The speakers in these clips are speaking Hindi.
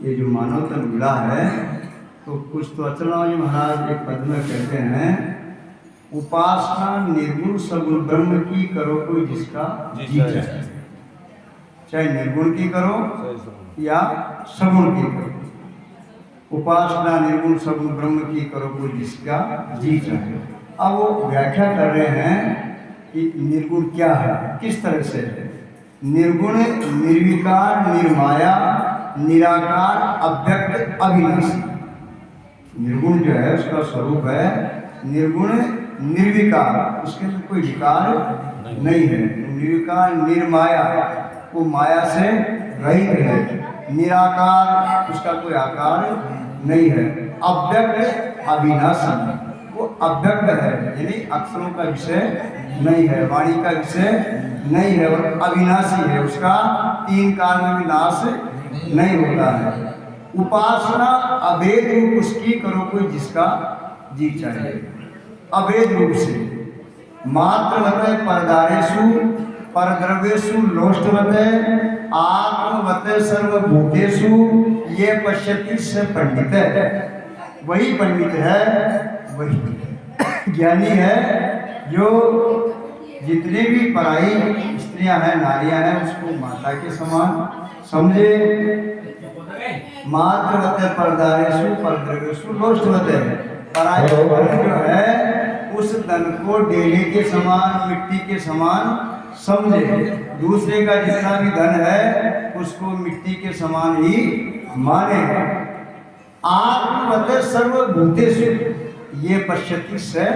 ये जो मानव तन मिला है, तो कुछ तो अचलराम जी महाराज एक पद में कहते हैं, उपासना निर्गुण सगुण ब्रह्म की करो कोई जिसका जी चाहे। चाहे निर्गुण की करो या सगुण की करो, उपासना निर्गुण सगुण ब्रह्म की करो कोई जिसका जी चाहे। अब वो व्याख्या कर रहे हैं कि निर्गुण क्या है, किस तरह से है। निर्गुण निर्विकार निर्माया निराकार अव्यक्त अविनाशी। निर्गुण जो है उसका स्वरूप है निर्गुण निर्विकार, उसके अंदर कोई विकार नहीं है। निर्विकार निर्माया, वो माया से रहित है। निराकार, उसका कोई आकार नहीं है। अव्यक्त अविनाशी, वो अव्यक्त है, यानी अक्षरों का विषय नहीं है, वाणी का विषय नहीं है, और अविनाशी है, उसका तीन काल में भी नाश नहीं होता है। उपासना अभेद रूप उसकी करो कोई जिसका जी चाहे। अभेद रूप से मात्रवत परदारेषु परद्रव्येषु लोष्टवत आत्मवत सर्वभूतेषु ये पश्यति स पंडित है। वही पंडित है, वही ज्ञानी है, जो जितने भी पराई स्त्रियां हैं, नारियां हैं, उसको माता के समान समझे। मात्रवत परदारेषु परद्रव्येषु लोष्टवत, पराई जो है उस धन को डेले के समान, मिट्टी के समान समझे। दूसरे का जितना भी धन है उसको मिट्टी के समान ही माने। आत्मवत सर्वभूतेषु ये पश्यति स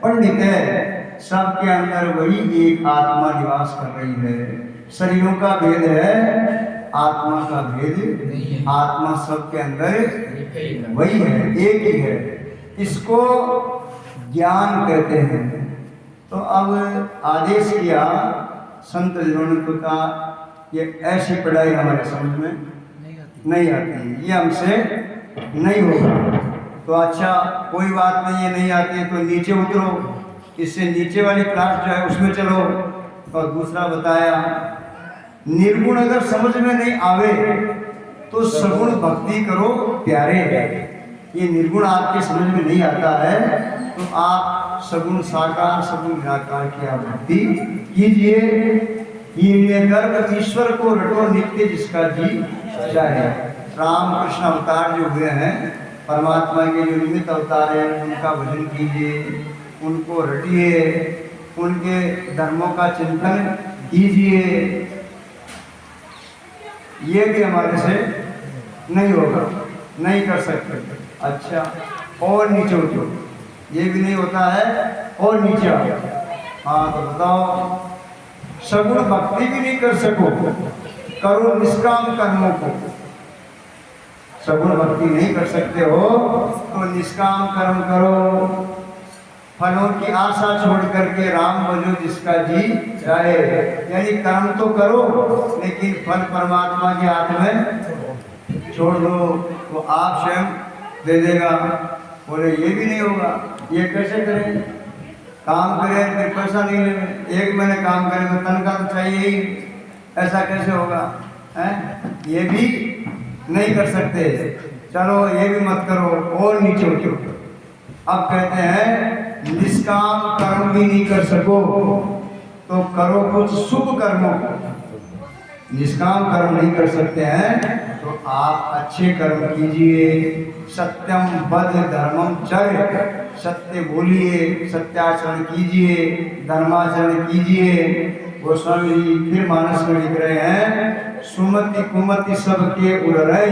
पंडित है। सबके अंदर वही एक आत्मा निवास कर रही है। शरीरों का भेद है, आत्मा का भेद नहीं। आत्मा सबके अंदर वही है, एक ही है। इसको ज्ञान कहते हैं। तो अब आदेश किया संत जनों ने कहा, ये ऐसी पढ़ाई हमारे समझ में नहीं आती, ये हमसे नहीं होगा। तो अच्छा कोई बात नहीं, ये नहीं आती है तो नीचे उतरो, इससे नीचे वाली क्लास जो है उसमें चलो। और दूसरा बताया, निर्गुण अगर समझ में नहीं आवे तो सगुण भक्ति करो प्यारे। ये निर्गुण आपके समझ में नहीं आता है तो आप सगुण साकार सगुण निराकार की आप भक्ति कीजिए। ये गर्भ ईश्वर को रटो नित्य जिसका जी चाहे। राम कृष्ण अवतार जो हुए हैं, परमात्मा के जो निमित्त अवतार हैं, उनका भजन कीजिए, उनको रटिए, उनके धर्मों का चिंतन कीजिए। ये भी हमारे से नहीं होगा, नहीं कर सकते। अच्छा और नीचे उठो, ये भी नहीं होता है, और नीचे आओ। हाँ तो बताओ, सगुण भक्ति भी नहीं कर सको, करो निष्काम कर्मों को। सगुण भक्ति नहीं कर सकते हो तो निष्काम कर्म करो। फलों की आशा छोड़ करके राम भजो जिसका जी चाहे। यानी कर्म तो करो लेकिन फल परमात्मा के हाथ में छोड़ दो, तो आप स्वयं दे देगा। बोले ये भी नहीं होगा, ये कैसे करें? काम करें फिर पैसा नहीं ले, एक महीने काम करें तो तनख्वाह तो चाहिए ही, ऐसा कैसे होगा? ये भी नहीं कर सकते। चलो ये भी मत करो, और नीचे उठो। अब कहते हैं निष्काम कर्म भी नहीं कर सको तो करो कुछ शुभ कर्मों को। निष्काम कर्म नहीं कर सकते हैं तो आप अच्छे कर्म कीजिए। सत्यम बद धर्मम चर्य, सत्य बोलिए, सत्याचरण कीजिए, धर्माचरण कीजिए। गोस्वामी जी फिर मानस में लिख रहे हैं, सुमति कुमति सबके उड़रई,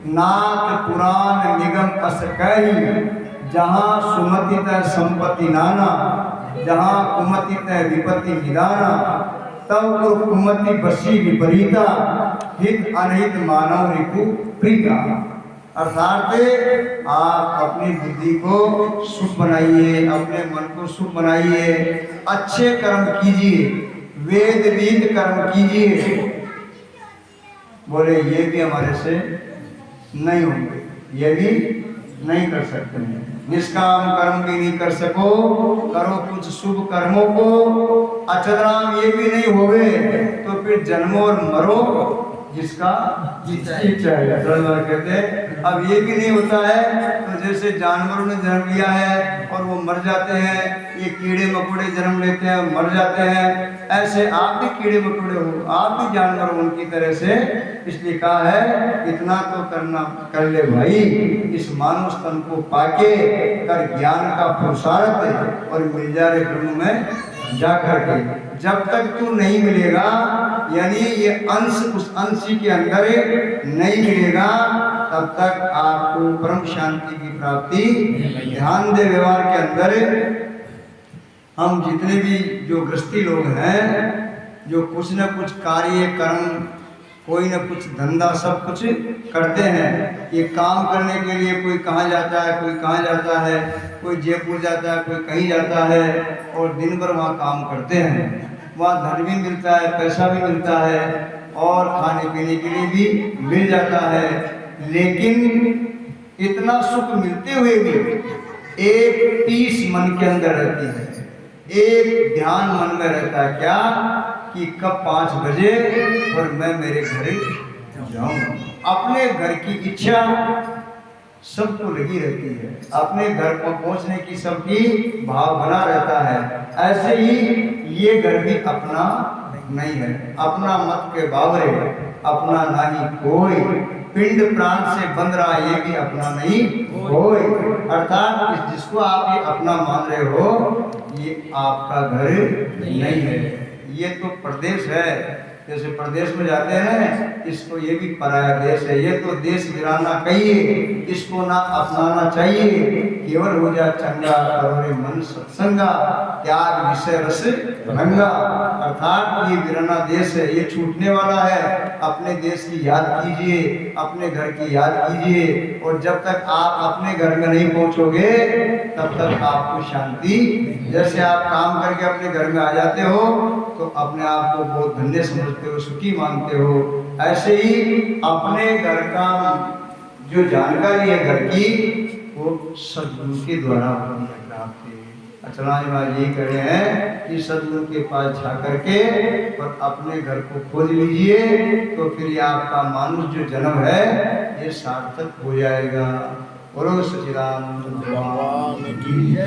नाथ पुराण निगम अस कही। जहाँ सुमति तय संपत्ति नाना, जहाँ कुमति तय विपत्ति निदाना। तब तो कुमति बसी विपरीता, हित अनहित मानव रिपु प्रीता। अर्थात आप अपनी बुद्धि को शुभ बनाइए, अपने मन को शुभ बनाइए, अच्छे कर्म कीजिए, वेद विहित कर्म कीजिए। बोले ये भी हमारे से नहीं होंगे, ये भी नहीं कर सकते हैं। निष्काम कर्म भी नहीं कर सको, करो कुछ शुभ कर्मों को। अचराम ये भी नहीं होवे तो फिर जन्मो और मरो जिसका इच्छा है। कहते हैं अब ये भी नहीं होता है तो जैसे जानवरों ने जन्म लिया है और वो मर जाते हैं, ये कीड़े मकोड़े जन्म लेते हैं मर जाते हैं, ऐसे आप भी कीड़े मकोड़े हो, आप भी जानवर हो उनकी तरह से। इसलिए कहा है इतना तो करना कर ले भाई, इस मानव स्तन को पाके कर ज्ञान का पुरुषार्थ और मिल जा रे ब्रह्म में जाकर के। जब तक तू नहीं मिलेगा, यानी ये अंश उस अंश के अंदर नहीं मिलेगा, तब तक आपको परम शांति की प्राप्ति। ध्यान दे व्यवहार के अंदर हम जितने भी जो गृहस्थी लोग हैं, जो कुछ न कुछ कार्य कर्म कोई न कुछ धंधा सब कुछ करते हैं। ये काम करने के लिए कोई कहाँ जाता है, कोई कहाँ जाता है, कोई जयपुर जाता है, कोई कहीं जाता है और दिन भर वहाँ काम करते हैं। वहाँ धन भी मिलता है, पैसा भी मिलता है और खाने पीने के लिए भी मिल जाता है। लेकिन इतना सुख मिलते हुए भी एक पीस मन के अंदर रहती है, एक ध्यान मन में रहता है क्या कि कब 5 बजे और मैं मेरे घर जाऊं। अपने घर की इच्छा सबको लगी रहती है, अपने घर को पहुंचने की सबकी भाव बना रहता है। ऐसे ही ये घर भी अपना नहीं है, अपना मत के बावरे, अपना नहीं कोई, पिंड प्राण से बंध रहा ये भी अपना नहीं कोई। अर्थात जिसको आप ये अपना मान रहे हो ये आपका घर नहीं है, ये तो प्रदेश है। जैसे प्रदेश में जाते हैं, इसको ये भी पराया देश है, ये तो देश वीराना कहिए, इसको ना अपनाना चाहिए। केवल हो जा चंगा करोरे मन सत्संगा, त्याग विषय रस रंगा। अर्थात ये वीराना देश है, ये छूटने वाला है। अपने देश की याद कीजिए, अपने घर की याद कीजिए, और जब तक आप अपने घर में नहीं पहुंचोगे तब तक आपको शांति। जैसे आप काम करके अपने घर में आ जाते हो तो अपने आप को बहुत धन्य समझते हो, सुखी मानते हो। ऐसे ही अपने घर का जो जानकारी है घर की, वो सद्गुरु के द्वारा होती है प्राप्ति। अचलानी बात यही कह रहे हैं कि सद्गुरु के पास जा करके और अपने घर को खोज लीजिए, तो फिर ये आपका मानुष जो जन्म है ये सार्थक हो जाएगा। बोलो सच्चिदानंद भगवान की जय।